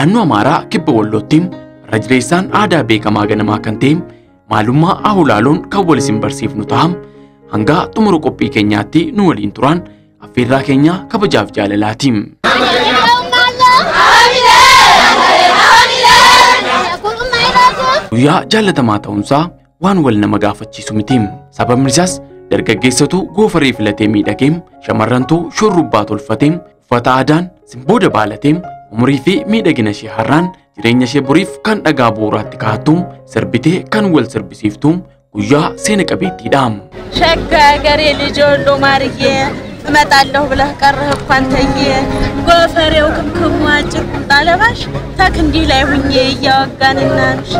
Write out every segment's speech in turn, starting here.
naannoo Amaaraa kibba Wallootti rajreessaan aadaa beekamaa ganamaa kan ta'e maalummaa Ahulaaloon kan wal isin barsiifnu ta'am hanga xumura qophii keenyaatti nu waliin turan affeerraa keenya kabajaaf jaalalaati. Guyyaa jaalatamaa ta'uunsaa waan wal nama gaafachiisu miti. Sababni isaas dargaggeessatu goofaree filatee miidhagee shamarrantu shurrubbaa tolfatee uffata aadaan simbooda baalatee umurii fi miidhagina ishee har'aan jireenya ishee boriif kan dhagaa bu'uuraatti kaa'attu sirbitee kan wal sirbisiiftu guyyaa seena qabeettiidha. Shakka garee lijoollo maariyee እመጣለሁ ብለህ ቀረህ እንኳን ተዬ ጎፈሬው ክምክሙ አጭር ቁምጣ ለባሽ ተክንዲ ላይ ሁኜ እያወጋንናንሽ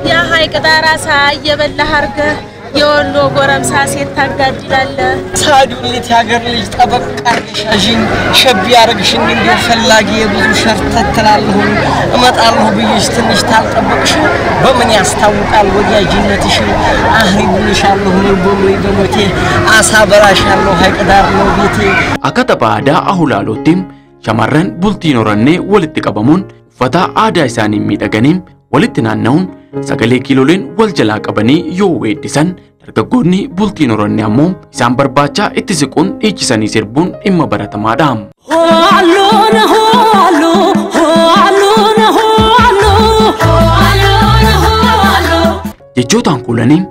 የሐይቅ ዳር አሳ እየበላህ አርገህ የወሎ ጎረምሳ ሴት ታጋድላለህ ሳዱልት ያገር ልጅ ጠበቅ አርግሻሽኝ ሸብ ያርግሽኝ እንደ ፈላጊ የብዙ ሸርተትላለሁ እመጣለሁ ብዬሽ ትንሽ ታልጠበቅሽ በምን ያስታውቃል ወዲያጅነትሽ አህሪብልሻለሁ ልቦይ በሞቴ አሳ በራሻለሁ ሐይቅ ዳር ነው ቤቴ akkata aadaa Ahulaaloottiin shamarran bultii norannee walitti qabamuun uffata aadaa isaanii miidhaganiin walitti naanna'uun sagalee kiiloleen wal jalaa qabanii yoo weeddisan dargaggoonni bultii norannee ammoo isaan barbaachaa itti siquun dhiichisanii sirbuun dhimma baratamaadha. Jechootaan kuulanii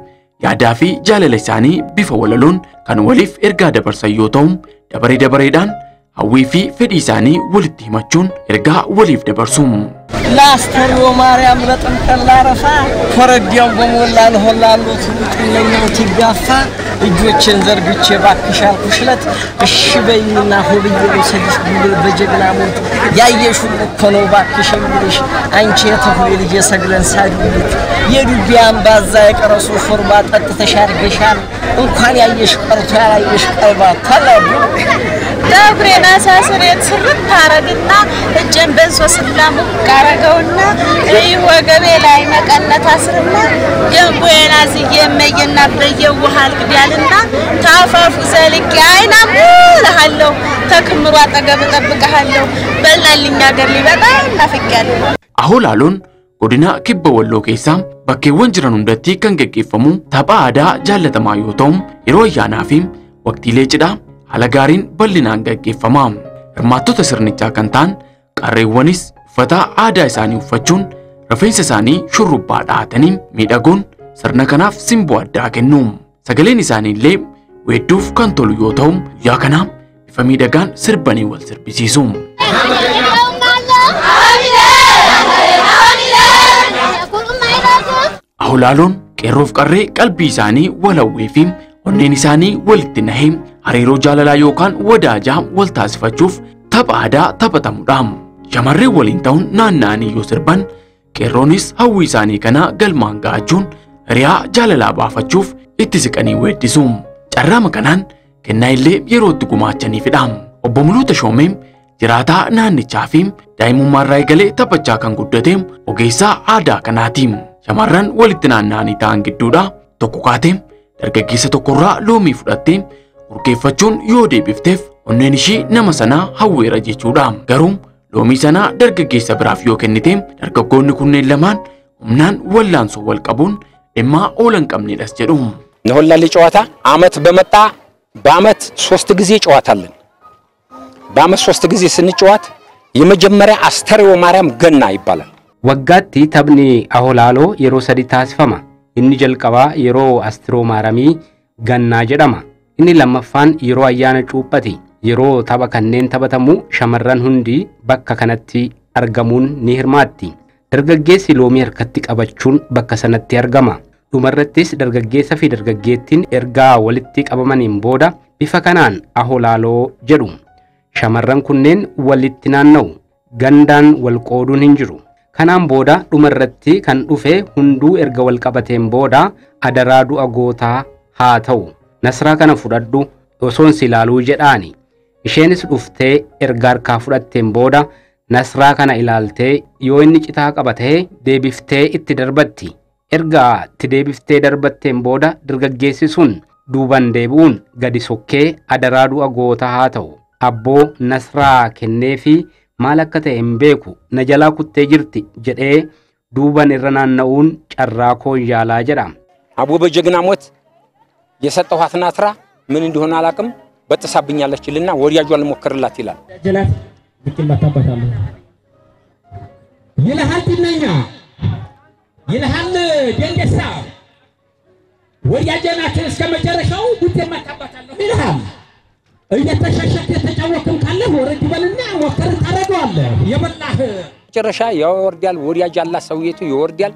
yaadaa fi jaalala isaanii bifa walaloon kan waliif ergaa dabarsan yoo ta'u dabaree dabareedhaan hawwii fi fedhii isaanii walitti himachuun ergaa waliif dabarsu. ላስተርዮ ማርያም ለጥምቀላ ረፋ ፈረዲያው በሞላ ለሆላሉ ትልጥለኛው ትጋፋ እጆችን ዘርግቼ ባክሻል ኩሽለት እሺ በይና ሆብዬ ወሰድሽ ጉል በጀግና ሞት ያየሹ እኮ ነው ባክሽኝ ልሽ አንቺ የተሁሉ ልጅ ሰግለን ሳዱት የዱቢያን ባዛ የቀረሱ ሾርባ ጠጥተሽ አርገሻል እንኳን ያየሽ ቀርቶ ያላየሽ ቀልባ ተለቡ ዳብሬና ሳስሬት ስርት ታረግና እጀን በንሶ ስላሙ ጋራገውና ወገቤ ላይ መቀነት አስርና ደንቦዬን አዝዬ መየና በየው ውሃል ግዳልና ታፋፉ ዘልቄ አይናሙ ለሃለው ተክምሩ አጠገብ ጠብቀሃለው በልናልኛ ሀገር ሊበጣ ናፍቄያለሁ። Ahulaaloon godina kibba Walloo keessaa bakkeewwan jiran hundatti kan gaggeeffamu tapha aadaa jaalatamaa yoo ta'u yeroo ayyaanaa fi waqtiilee cidhaa haala gaariin bal'inaan gaggeeffama. Hirmaattota sirnichaa kan ta'an qarreewwanis uffata aadaa isaanii uffachuun rifeensa isaanii shurrubbaa dhahatanii miidhaguun sirna kanaaf simboo addaa kennu. Sagaleen isaanii illee weedduuf kan tolu yoo ta'u guyyaa kana bifa miidhagaan sirbanii wal sirbisiisu. Ahulaaloon qeerroof qarree qalbii isaanii walawwee fi onneen isaanii walitti nahee hariiroo jaalalaa yookaan wadaajaa wal taasifachuuf tapha aadaa taphatamudha. Shamarreen waliin ta'uun naanna'anii yoo sirban qeerroonis hawwii isaanii kana galmaan ga'achuun hiriyaa jaalalaa baafachuuf itti siqanii weeddisu. Carraama kanaan kennaa illee yerootti gumaachaniifidha. Obbo Muluu Tashoomee jiraataa naannichaa fi daa'imummaarraa eegalee taphachaa kan guddate ogeessaa aadaa kanaati. Shamarran walitti naanna'anii ta'an gidduudha tokko kaatee dargaggeessa tokkorraa loomii fudhattee urgeeffachuun yoo deebifteef onneen ishii nama sanaa hawweera jechuudha. Garuu loomii sanaa dargaggeessa biraaf yoo kennite dargaggoonni kunneen lamaan humnaan wallaansoo wal qabuun dhimma oolan qabnedhas jedhu. ነሆላሌ ጨዋታ አመት በመጣ በአመት 3 ጊዜ ጨዋታለን። በአመት 3 ጊዜ ስንጨዋት የመጀመሪያ አስተርዮ ማርያም ገና ይባላል። waggaatti taphni Ahulaaloo yeroo sadi taasifama. Inni jalqabaa yeroo Astroo Maaramii gannaa jedhama. Inni lammaffaan yeroo ayyaana cuuphati. Yeroo tapha kanneen taphatamu shamarran hundi bakka kanatti argamuun ni hirmaatti. Dargaggeessi loomii harkatti qabachuun bakka sanatti argama. Dhumarrattis dargaggeessa fi dargaggeettiin ergaa walitti qabamaniin booda bifa kanaan Ahulaaloo jedhu. Shamarran kunneen walitti naanna'u. Gandaan wal qooduun hin jiru. Kanaan booda dhumarratti kan dhufe hunduu erga wal qabateen booda adaraa du'a gootaa haa ta'u. Nasraa kana fudhadhu osoon si ilaaluu jedhaani. Isheenis dhuftee erga harkaa fudhatteen booda nasraa kana ilaaltee yoo inni citaa qabatee deebiftee itti darbatti. Erga itti deebiftee darbatteen booda dargaggeessi sun duuban deebi'uun gadi sokkee adaraa du'a gootaa haa ta'u. Abboo nasraa kennee fi maal akka ta'e hin beeku na jalaa kuttee jirti jedhee duuban irra naanna'uun carraa koo yaalaa jedha. አቦ በጀግና ሞት የሰጠኋት ናትራ ምን እንደሆነ አላቅም በጥሳብኛለችልና ወዲያጇ ልሞክርላት ይላል። ጀላት ብትመታበታለህ ይልሃል ትነኛ ይልሃል ደንደሳ ወዲያጀናት እስከ መጨረሻው ብትመታበታለህ ይልሃል። እየተሸሸክ የተጫወክም ካለ ወረድ በልና ሞክር ታረጋለህ የበላህ መጨረሻ ያወርዳል ወዲያጅ አላ ሰውየቱ ይወርዳል።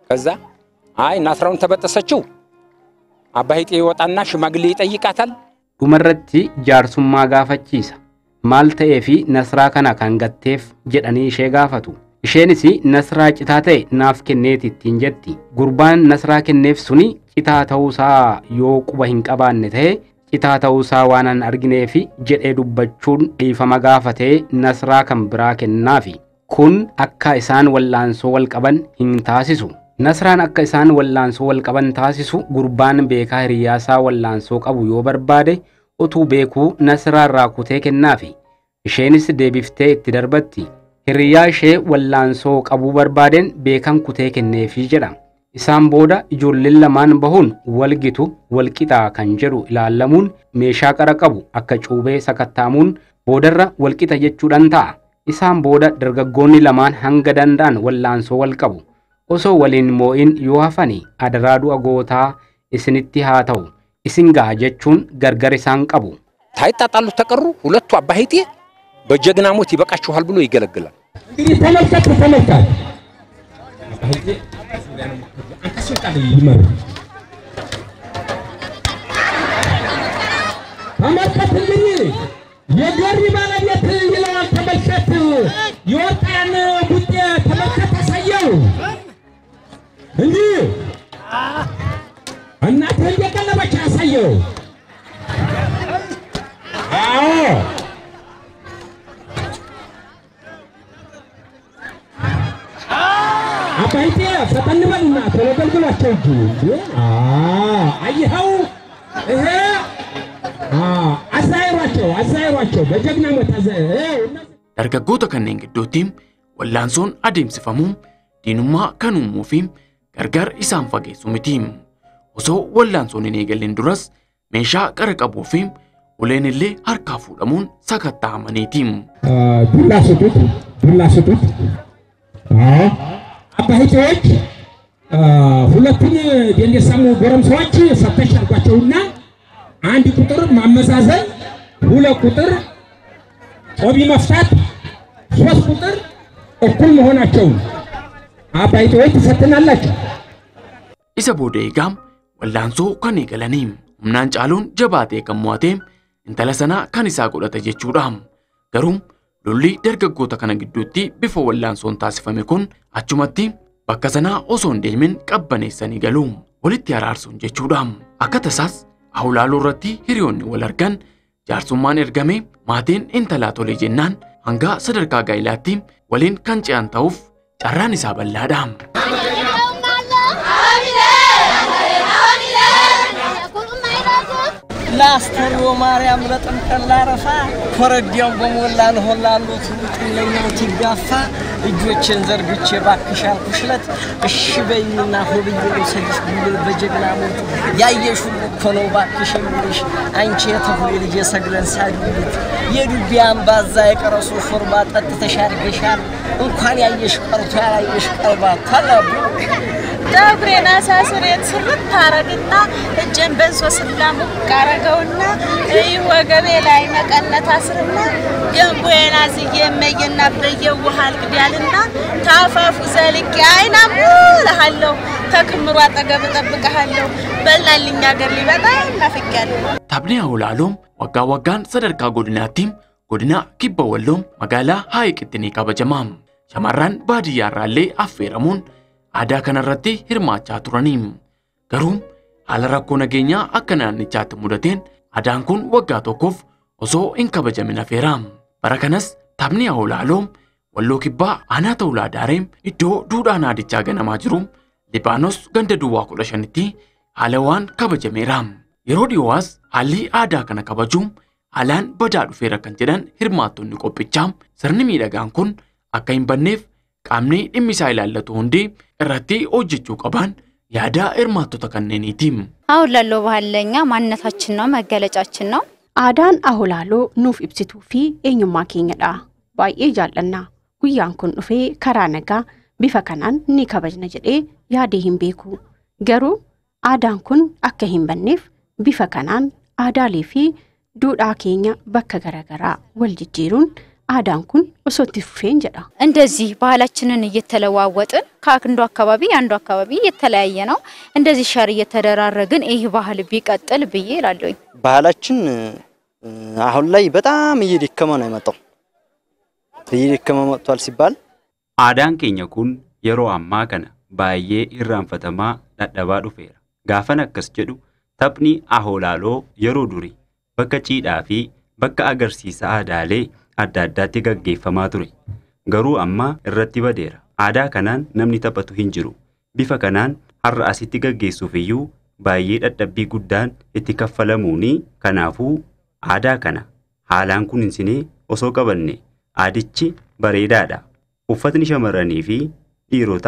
ከዛ አይ ናትራውን ተበጠሰችው አባይጤ ይወጣና ሽማግሌ ይጠይቃታል። ዱመረቲ ጃርሱማ ጋፈቺሳ ማል ተኤፊ ነስራ ከና ካንገቴፍ ጀዳኒ ሼ ጋፈቱ ኢሼንሲ ነስራ ጭታ ተኤ ናፍ ከኔት ኢትንጀቲ ጉርባን ነስራ ከኔፍ ሱኒ ጭታ ተውሳ ዮ ቁባ ሂንቀባን ተኤ ጭታ ተውሳ ዋናን አርግኔፊ ጀዴ ዱበቹን ዲፈማ ጋፈቴ ነስራ ከምብራ ከናፊ ኩን አካ ኢሳን ወላንሶ ወልቀበን ሂንታሲሱ ነስራን አካ ኢሳን ወላንሶ ወልቀበን ታሲሱ ጉርባን ቤካ ህሪያሳ ወላንሶ ቀቡ ዮ በርባዴ ኦቱ ቤኩ ነስራ ራኩቴ ከናፊ ኢሼንስ ዴቢፍቴ ኢትደርበቲ ህሪያ ሼ ወላንሶ ቀቡ በርባዴን ቤካን ኩቴ ከኔፊ ጀዳ ኢሳን ቦዳ ኢጆሌን ለማን በሁን ወልጊቱ ወልቂጣ ከንጀሩ ኢላለሙን ሜሻ ቀረቀቡ አካ ጩቤ ሰከታሙን ቦደራ ወልቂጣ ጀቹዳን ታ ኢሳን ቦዳ ደርገጎኒ ለማን ሀንገ ዳንዳን ወላንሶ ወልቀቡ ኦሶ ወሊን ሞኢን ዮሐፈኒ አደራዱ አጎታ እስንቲ ሃተው እስንጋ ጀቹን ገርገር ኢሳን ቀቡ ታይጣጣሉ ተቀሩ ሁለቱ አባይጤ በጀግና ሞት ይበቃችኋል ብሎ ይገለግላል። እንግዲህ ተመልከቱ አባይጤ አንከስልጣል ይመር ተመልከት እንግዲህ የገሪ ባለቤት ይለዋል ተመልከት ይወጣን ቡጤ ተመልከት አሳየው እንዲህ እናት እንደቀለበች አሳየው። አዎ አባይጤ ፈጠን በልና ተለገልግሏቸው እንጂ አይኸው ይሄ አዛይሯቸው በጀግና መታዘ dargaggoota kanneen gidduutti wallaansoon adeemsifamuun diinummaa kan uumuu fi gargar isaan fageessu miti. Osoo wallaansoon hin eegalleen duras meeshaa qara qabuu fi uleen illee harkaa fuudhamuun sakatta'amaniiti. ዱላ ስጡት አባይጤዎች ሁለቱን የነሳሙ ጎረምሳዎች ፈተሽ አድርጓቸውና አንድ ቁጥር ማመዛዘን ሁለት ቁጥር ኦቢ መፍታት ሶስት ቁጥር እኩል መሆናቸው አባይጤዎች ተፈተናላችሁ። Isa booda eegaam wallaansoo kan eegalanii humnaan caaluun jabaatee kan mo'atee intala sanaa kan isaa godhate jechuudha. Garuu lolli dargaggoota kana gidduutti bifa wallaansoon taasifame kun achumatti bakka sanaa osoo hin deemin qabbaneessanii galu walitti araarsuun jechuudha. Akka tasaas Awulaaloo irratti hiriyoonni wal argan jaarsummaan ergame maatiin intalaa tolee jennaan hanga sadarkaa gaa'ilaatti waliin kan ce'an ta'uuf carraan isaa bal'aadha. ላስተርዮ ማርያም ለጥምቀት ላረፋ ኮረዲያው በሞላን ሆላሉ ትልቅለኛው ትጋፋ እጆችን ዘርግቼ ባክሽ አልኩሽለት እሺ በይኝና ሆብዬ ልሰልሽ ብሎ በጀግና ሞት ያየሽ ሁሉ እኮ ነው ባክሽ ልሽ አንቺ የተሁሌ ልጅ ሰግለን ሳዱት የዱቢያን ባዛ የቀረሱ ሾርባ ጠጥተሽ አድርገሻል እንኳን ያየሽ ቀርቶ ያላየሽ ቀርባ ተለቡ ዳግሬና ሳስሬት ስርት ታረግና እጀን በንሶስላ ሙቃረገውና ወገቤ ላይ መቀነት አስርና ገንቦዬን አዝዬ እመዬና በየው ውሃል ግዳልና ታፋፉ ዘልቄ አይናሙ ለሃለው ተክምሩ አጠገብ ጠብቀሃለው በላልኛ ገር ሊበጣም ናፍቄያለሁ። ታብኔ አውላሎም ወጋ ወጋን ሰደርካ ጎድናቲም ጎድና ኪባ ወሎም መጋላ ሃይቅትኒ ካበጀማም ሸማራን ባዲያራሌ አፌረሙን aadaa kanarratti hirmaachaa turaniim. Garuu haala rakkoo nageenyaa akka naannichaatti mudateen aadaan kun waggaa tokkoof osoo hin kabajamin hafeeraam. Bara kanas taphni Awulaaloom Walloo Kibbaa aanaa Tawulaa Daareem iddoo duudhaan aadichaa ganamaa jiru Libaanos ganda duwwaa 15tti haala waan kabajameeraam. Yeroo dhiyoowaas haalli aadaa kana kabajuun haalaan badaa dhufeera kan jedhan hirmaattonni qophichaa sirni miidhagaan kun akka hin banneef qaamni dhimmi isaa ilaallatu hundi irratti hojjechuu qaban yaada hirmaattota kanneeniiti. አሁን ላለው ባህለኛ ማንነታችን ነው መገለጫችን ነው አዳን አሁላሎ ኑፍ ኢብሲቱ ፊ ኤኙማ ኬኛዳ ባዬ ጃለና ጉያን ኩን ዱፌ ከራነጋ ቢፈከናን ኒ ከበጅነ ጀዴ ያዴ ሂምቤኩ ገሩ አዳን ኩን አከ ሂምበኔፍ ቢፈከናን አዳሌ ፊ ዱዳ ኬኛ በከ ገረገራ ወልጅጂሩን አዳን ኩን ኦሶቲ ፉፌን ጀዳ እንደዚህ ባህላችንን እየተለዋወጥን ከአንዱ አካባቢ አንዱ አካባቢ እየተለያየ ነው እንደዚህ ሸር እየተደራረግን ይሄ ባህል ቢቀጥል ብዬ እላለሁ ባህላችን አሁን ላይ በጣም እየደከመ ነው የመጣው እየደከመ መጥቷል ሲባል አዳን ኬኛ ኩን የሮ አማ ከነ ባዬ ኢራንፈተማ ዳዳባ ዱፌራ ጋፈን አከስ ጀዱ ተፕኒ አሆላሎ የሮ ዱሪ በከጪዳፊ በከ አገርሲሳ አዳሌ አዳዳቲ ገገፈማ ቱሬ ገሩ አማ እረቲ በዴራ አዳ ከናን ነምኒ ተපቱ ሂንጅሩ ቢፈ ከናን ሐራ አሲቲ ገገሱፍዩ ባዬ ዳዳቢ ጉዳን እቲ ከፈለሙኒ ከናፉ አዳ ከና ሃላን ኩን እንሲኔ ኦሶ ቀበኔ አዲቺ በሬዳዳ ኡፈትኒ ሸመረኒ ፊ ዲሮታ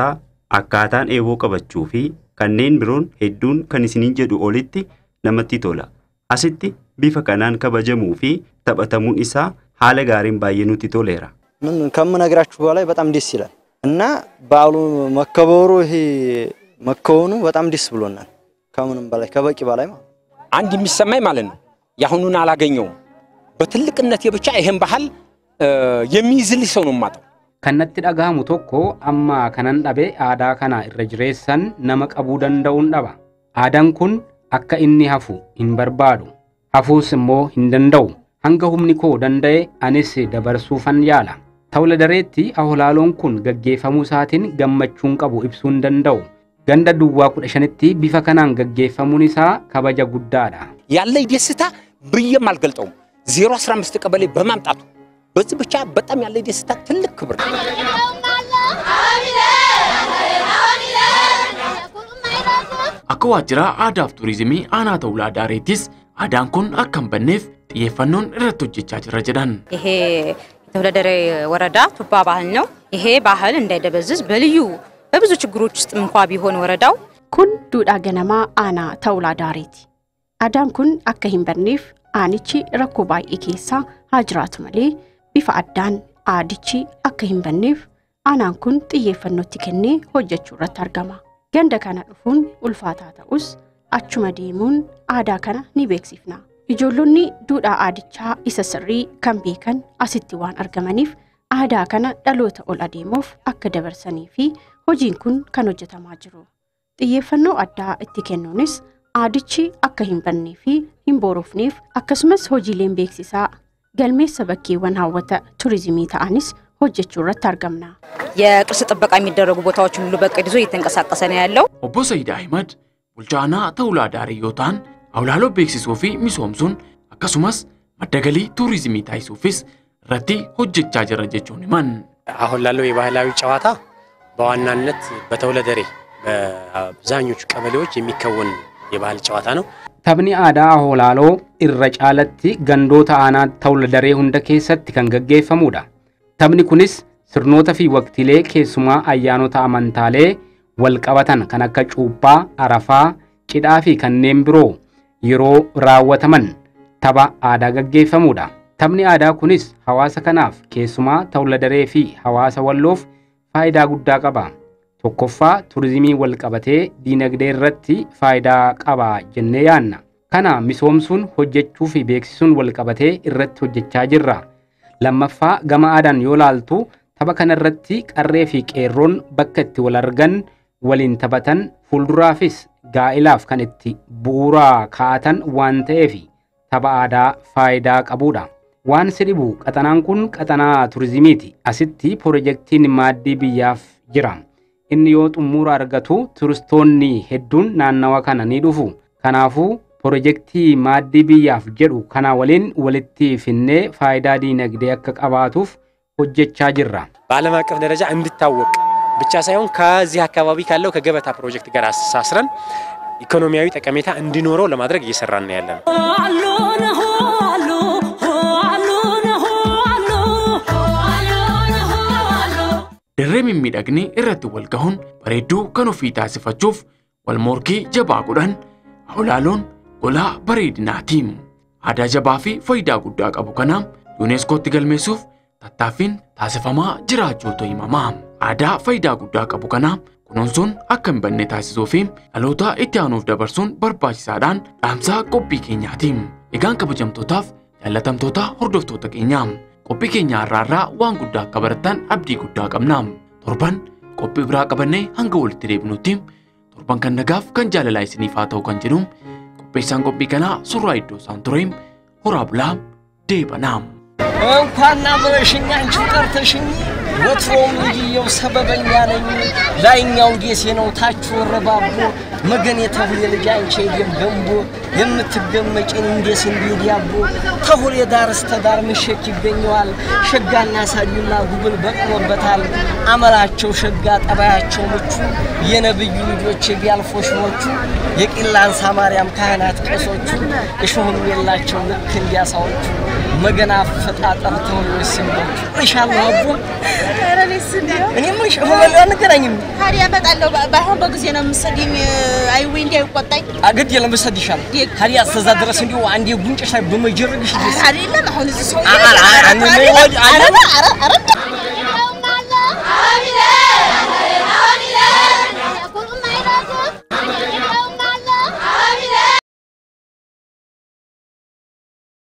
አካታን ኤቦ ቀበቹ ፊ kanneen biroon hedduun kan isiniin jedhu olitti namatti tola asitti bifa kanaan kabajamuu fi taphatamuun isaa haala gaariin baay'ee nutti toleera ምን ከምነግራችሁ በላይ በጣም ደስ ይላል እና በዓሉ መከበሩ ይሄ መከወኑ በጣም ደስ ብሎናል ከምንም በላይ ከበቂ በላይ ማለት አንድ የሚሰማኝ ማለት ነው ያሁኑን አላገኘው በትልቅነት የብቻ ይሄን ባህል የሚይዝልኝ ሰው ነው ማጣው kannatti dhagahamu tokko amma kanan dhabe aadaa kana irra jireessan nama qabuu danda'uun dhaba aadaan kun akka inni hafu hin barbaadu hafuus immoo hin danda'u hanga humni koo danda'e anis dabarsuufan yaala tawla dareetti aholaaloon kun gaggeeffamuu isaatiin gammachuun qabu ibsuun danda'u ganda duwwaa 15tti bifa kanaan gaggeeffamuun isaa kabaja guddaadha ያለኝ ደስታ ብዬም አልገልጠውም 015 ቀበሌ በማምጣቱ በዚህ ብቻ በጣም ያለ ደስታ ትልቅ ክብር ነው akka waajjira aadaa fi turizimii aanaa ta'ulaa daareettis aadaan kun akka hin banneef xiyyeeffannoon irratti hojjechaa jira jedhan ይሄ የተወለደረ ወረዳ ቱባ ባህል ነው ይሄ ባህል እንዳይደበዝዝ በልዩ በብዙ ችግሮች ውስጥ እንኳን ቢሆን ወረዳው ኩን ዱዳ ገነማ አና ta'ulaa daareeti aadaan kun akka hin banneef aanichi rakkoo baay'ee keessa haa jiraatu malee bifa addaan aadichi akka hin banneef aanaan kun xiyyeeffannootti kennee hojjechuu irratti argama ganda kana dhufuun ulfaataa ta'us achuma deemuun aadaa kana ni beeksifna ijoollonni duudhaa aadichaa isa sirrii kan beekan asitti waan argamaniif aadaa kana dhaloota ol adeemuuf akka dabarsanii fi hojiin kun kan hojjetamaa jiru xiyyeeffannoo addaa itti kennuunis aadichi akka hin bannee fi hin boorofneef akkasumas hojiileen beeksisaa galmeessa bakkeewwan hawwata turizimii ta'anis hojjechuu irratti argamna የቅርስ ጥበቃ የሚደረጉ ቦታዎችን ሁሉ በቅድ ይዞ እየተንቀሳቀሰ ነው ያለው obbo Said Ahmed bulchaana ta'ulaa daarii yoo ta'an awlaaloo beeksisuu fi misoomsuun akkasumas maddagalii turizimii taasisuufis irratti hojjechaa jira jechuun himan አሁን ላለው የባህላዊ ጨዋታ በዋናነት በተወለደሬ በአብዛኞቹ ቀበሌዎች የሚከወን የባህል ጨዋታ ነው taphni aadaa aholaaloo irra caalatti gandoota aanaa ta'uldaree hunda keessatti kan gaggeeffamudha taphni kunis sirnoota fi waqtilee keessumaa ayyaanota amantaalee wal qabatan kan akka cuuphaa arafaa cidhaa fi kanneen biroo yeroo raawwataman tapha aadaa gaggeeffamudha taphni aadaa kunis hawaasa kanaaf keessumaa ta'uldaree fi hawaasa walloof faayidaa guddaa qaba tokkoffaa turizimii wal qabatee diinagdee irratti faayidaa qaba jennee yaanna kana misoomsuun hojjechuu fi beeksisuun wal qabatee irratti hojjechaa jirra lammaffaa gama aadaan yoo laaltu tapha kana irratti qarree fi qeerroon bakka itti wal argan waliin taphatan fuulduraafis gaa'ilaaf kan itti bu'uuraa kaa'atan waan ta'eef tapha aadaa faayidaa qabudha waan sidhibu qaxanaan kun qaxanaa turizimiiti asitti piroojeektiin maaddii biyyaaf jira inni yoo xumura argatu turistoonni hedduun naannawa kana ni dhufu kanaafuu piroojeektii maaddii biyyaaf jedhu kana waliin walitti finnee faayidaa diinagdee akka qabaatuuf hojjechaa jirra በዓለም አቀፍ ደረጃ እንድታወቅ ብቻ ሳይሆን ከዚህ አካባቢ ካለው ከገበታ ፕሮጀክት ጋር አሳስረን ኢኮኖሚያዊ ጠቀሜታ እንዲኖረው ለማድረግ እየሰራን ነው ያለነው mimmiidhagni irratti wal gahuun bareedduu kan ofii taasifachuuf wal morkii jabaa godhan Aholaaloon gola bareedinaati. Aadaa jabaa fi faayidaa guddaa qabu kana UNESCOtti galmeessuuf tattaaffiin taasifamaa jiraachuutu himama. Aadaa faayidaa guddaa qabu kana kunuunsuun akka hin banne taasisuu fi dhaloota itti aanuuf dabarsuun barbaachisaadhaan dhaamsa qophii keenyaati. Egaan kabajamtootaaf jaallatamtoota hordoftoota keenya qophii keenya har'aarraa waan guddaa akka barattan abdii guddaa qabna. Torban qophii biraa qabannee hanga walitti deebinutti torban kan nagaaf kan jaalalaa isiniif haa ta'u kan jedhu qopheessaan qophii kanaa Surraa Iddoosaa ture horaa bulaa deebanaa. እንኳን አብረሽኝ አንቺ ቀርተሽኝ ወትሮም ልጅየው ሰበበኛ ነኝ ላይኛው ጌሴ ነው ታች ወረባቦ መገን የተሁል ልጅ አንቺ ገንቦ የምትገመጪን እንደስ እንዲያቦ ተሁል የዳርስ ተዳር ምሽክ ይገኛል ሸጋና ሳዱና ጉብል በቅሎበታል አመላቸው ሸጋ ጠባያቸው ምቹ የነብዩ ልጆች ቢያልፎሽሞቹ የቂላን ሳማርያም ካህናት ቀሶቹ እሾህም የላቸው ልክ እንዲያሳዎቹ መገና ፈጣጠር ተወልስ ሲሞች ኢንሻአላህ አቡ አረቢስ እንዲው እኔ ምንሽ ሆነ አንገናኝም ታዲያ መጣለው ባይሆን በጊዜ ነው መስዲኝ አይዌ እንዲያይቆጣኝ አግድ የለምሰድ ይሻል ታዲያ አስተዛ ድረስ እንዲው አንዴ ጉንጭ ሳይ በመጀረግሽ አይደለም አሁን እዚህ ሰው አረ